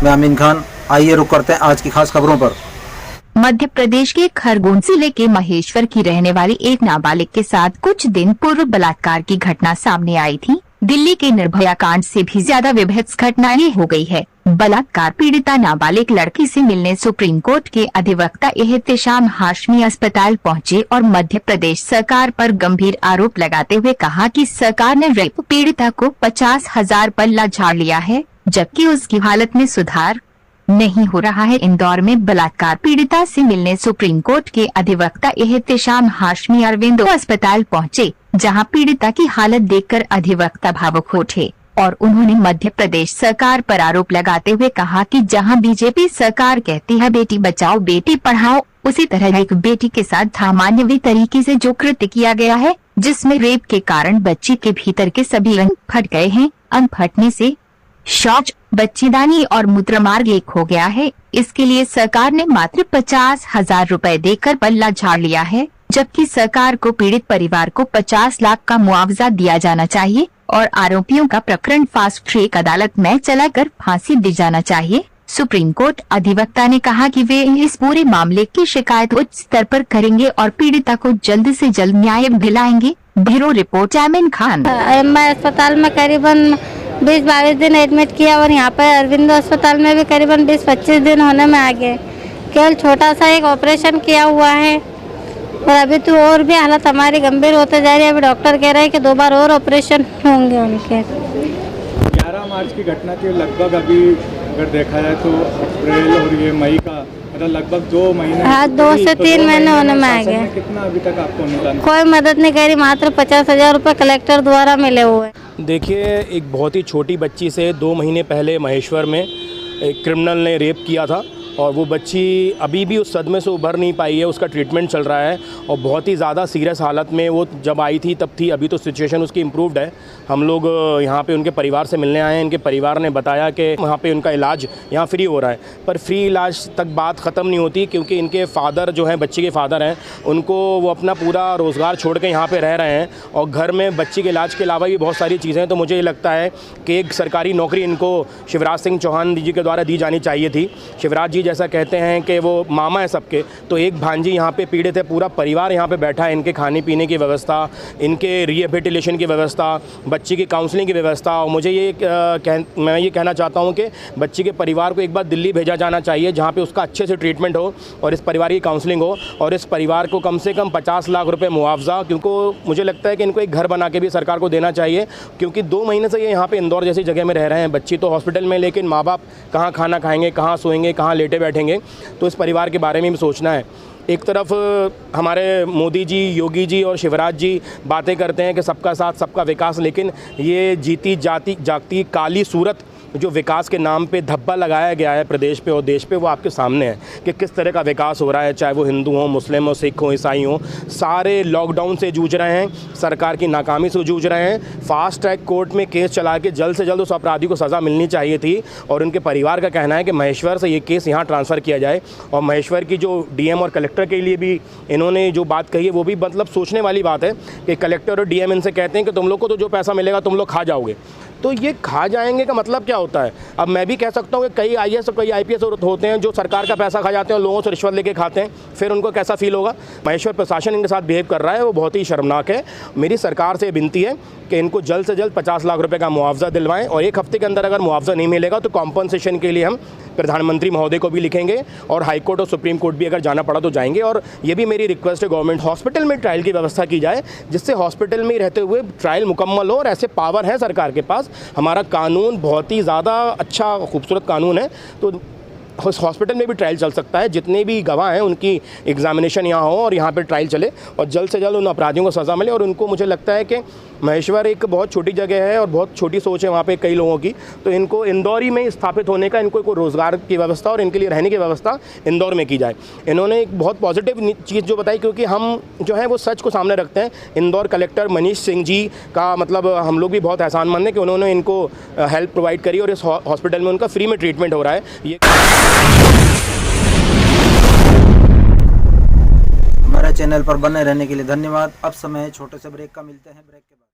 मैं अमीन खान। आइए रुक करते हैं आज की खास खबरों पर। मध्य प्रदेश के खरगोन जिले के महेश्वर की रहने वाली एक नाबालिग के साथ कुछ दिन पूर्व बलात्कार की घटना सामने आई थी। दिल्ली के निर्भया कांड से भी ज्यादा विभत्स घटना ये हो गई है। बलात्कार पीड़िता नाबालिग लड़की से मिलने सुप्रीम कोर्ट के अधिवक्ता एहतेशाम हाशमी अस्पताल पहुंचे और मध्य प्रदेश सरकार पर गंभीर आरोप लगाते हुए कहा कि सरकार ने रेप पीड़िता को 50,000 पल्ला झाड़ लिया है, जबकि उसकी हालत में सुधार नहीं हो रहा है। इंदौर में बलात्कार पीड़िता से मिलने सुप्रीम कोर्ट के अधिवक्ता एहतेशाम हाशमी अरविंदो अस्पताल पहुंचे, जहां पीड़िता की हालत देखकर अधिवक्ता भावुक हो उठे और उन्होंने मध्य प्रदेश सरकार पर आरोप लगाते हुए कहा कि जहां बीजेपी सरकार कहती है बेटी बचाओ बेटी पढ़ाओ, उसी तरह एक बेटी के साथ अमानवीय तरीके से जो कृत्य किया गया है, जिसमें रेप के कारण बच्ची के भीतर के सभी अंग फट गए हैं। अंग फटने से शौच, बच्चेदानी और मूत्रमार्ग एक हो गया है। इसके लिए सरकार ने मात्र 50,000 रुपए देकर पल्ला झाड़ लिया है, जबकि सरकार को पीड़ित परिवार को 50 लाख का मुआवजा दिया जाना चाहिए और आरोपियों का प्रकरण फास्ट ट्रैक अदालत में चलाकर फांसी दी जाना चाहिए। सुप्रीम कोर्ट अधिवक्ता ने कहा कि वे इस पूरे मामले की शिकायत उच्च स्तर पर करेंगे और पीड़िता को जल्द से जल्द न्याय दिलाएंगे। ब्यूरो रिपोर्ट अमीन खान। मैं अस्पताल में करीबन 20-22 दिन एडमिट किया और यहाँ पर अरविंदो अस्पताल में भी करीबन 20-25 दिन होने में आ गए। केवल छोटा सा एक ऑपरेशन किया हुआ है और अभी तो और भी हालत हमारी गंभीर होते जा रही है। अभी डॉक्टर कह रहे हैं कि 2 बार और ऑपरेशन होंगे उनके। 11 मार्च की घटना के लगभग अभी अगर देखा जाए तो अप्रैल और ये मई का मतलब लगभग 2 महीने। हाँ, 2 से 3 महीने होने में आ गए। कितना अभी तक आपको अनुदान? कोई मदद नहीं करी, मात्र 50,000 रुपये कलेक्टर द्वारा मिले हुए। देखिए, एक बहुत ही छोटी बच्ची से 2 महीने पहले महेश्वर में एक क्रिमिनल ने रेप किया था और वो बच्ची अभी भी उस सदमे से उभर नहीं पाई है। उसका ट्रीटमेंट चल रहा है और बहुत ही ज़्यादा सीरियस हालत में वो जब आई थी तब थी। अभी तो सिचुएशन उसकी इम्प्रूव्ड है। हम लोग यहाँ पे उनके परिवार से मिलने आए हैं। इनके परिवार ने बताया कि वहाँ पे उनका इलाज यहाँ फ्री हो रहा है, पर फ्री इलाज तक बात ख़त्म नहीं होती, क्योंकि इनके फादर जो हैं, बच्ची के फादर हैं, उनको वो अपना पूरा रोज़गार छोड़ के यहाँ पर रह रहे हैं और घर में बच्ची के इलाज के अलावा भी बहुत सारी चीज़ें हैं। तो मुझे ये लगता है कि एक सरकारी नौकरी इनको शिवराज सिंह चौहान जी के द्वारा दी जानी चाहिए थी। शिवराज जी जैसा कहते हैं कि वो मामा है सबके, तो एक भांजी यहाँ पे पीड़ित है, पूरा परिवार यहाँ पे बैठा है। इनके खाने पीने की व्यवस्था, इनके रिहेबिलिटेशन की व्यवस्था, बच्ची की काउंसलिंग की व्यवस्था। और मुझे मैं ये कहना चाहता हूँ कि बच्ची के परिवार को एक बार दिल्ली भेजा जाना चाहिए, जहाँ पे उसका अच्छे से ट्रीटमेंट हो और इस परिवार की काउंसलिंग हो और इस परिवार को कम से कम 50 लाख रुपये मुआवजा, क्योंकि मुझे लगता है कि इनको एक घर बना के भी सरकार को देना चाहिए, क्योंकि 2 महीने से ये यहाँ पे इंदौर जैसी जगह में रह रहे हैं। बच्ची तो हॉस्पिटल में, लेकिन माँ बाप कहाँ खाना खाएंगे, कहाँ सोएंगे, कहाँ लेटे बैठेंगे। तो इस परिवार के बारे में भी सोचना है। एक तरफ हमारे मोदी जी, योगी जी और शिवराज जी बातें करते हैं कि सबका साथ सबका विकास, लेकिन ये जीती जागती काली सूरत जो विकास के नाम पे धब्बा लगाया गया है प्रदेश पे और देश पे, वो आपके सामने है कि किस तरह का विकास हो रहा है। चाहे वो हिंदू हो, मुस्लिम हो, सिख हो, ईसाई हो, सारे लॉकडाउन से जूझ रहे हैं, सरकार की नाकामी से जूझ रहे हैं। फास्ट ट्रैक कोर्ट में केस चला के जल्द से जल्द उस अपराधी को सज़ा मिलनी चाहिए थी और उनके परिवार का कहना है कि महेश्वर से ये केस यहाँ ट्रांसफ़र किया जाए। और महेश्वर की जो डीएम और कलेक्टर के लिए भी इन्होंने जो बात कही है, वो भी मतलब सोचने वाली बात है कि कलेक्टर और डीएम इनसे कहते हैं कि तुम लोग को तो जो पैसा मिलेगा तुम लोग खा जाओगे। तो ये खा जाएंगे का मतलब क्या होता है? अब मैं भी कह सकता हूँ कि कई आईएएस और कई आईपीएस होते हैं जो सरकार का पैसा खा जाते हैं और लोगों से रिश्वत लेके खाते हैं, फिर उनको कैसा फील होगा। महेश्वर प्रशासन इनके साथ बिहेव कर रहा है, वो बहुत ही शर्मनाक है। मेरी सरकार से विनती है कि इनको जल्द से जल्द 50 लाख रुपए का मुआवजा दिलवाएं और 1 हफ्ते के अंदर अगर मुआवजा नहीं मिलेगा तो कॉम्पनसेशन के लिए हम प्रधानमंत्री महोदय को भी लिखेंगे और हाई कोर्ट और सुप्रीम कोर्ट भी अगर जाना पड़ा तो जाएंगे। और ये भी मेरी रिक्वेस्ट है, गवर्नमेंट हॉस्पिटल में ट्रायल की व्यवस्था की जाए, जिससे हॉस्पिटल में रहते हुए ट्रायल मुकम्मल हो। और ऐसे पावर है सरकार के पास, हमारा कानून बहुत ही ज़्यादा अच्छा खूबसूरत कानून है, तो हॉस्पिटल में भी ट्रायल चल सकता है। जितने भी गवाह हैं उनकी एग्जामिनेशन यहाँ हो और यहाँ पे ट्रायल चले और जल्द से जल्द उन अपराधियों को सज़ा मिले। और उनको, मुझे लगता है कि महेश्वर एक बहुत छोटी जगह है और बहुत छोटी सोच है वहाँ पे कई लोगों की, तो इनको इंदौर ही में स्थापित होने का, इनको रोज़गार की व्यवस्था और इनके लिए रहने की व्यवस्था इंदौर में की जाए। इन्होंने एक बहुत पॉजिटिव चीज़ जो बताई, क्योंकि हम जो है वो सच को सामने रखते हैं। इंदौर कलेक्टर मनीष सिंह जी का मतलब हम लोग भी बहुत एहसानमंद हैं कि उन्होंने इनको हेल्प प्रोवाइड करी और इस हॉस्पिटल में उनका फ्री में ट्रीटमेंट हो रहा है। ये हमारे चैनल पर बने रहने के लिए धन्यवाद। अब समय है छोटे से ब्रेक का, मिलते हैं ब्रेक के बाद।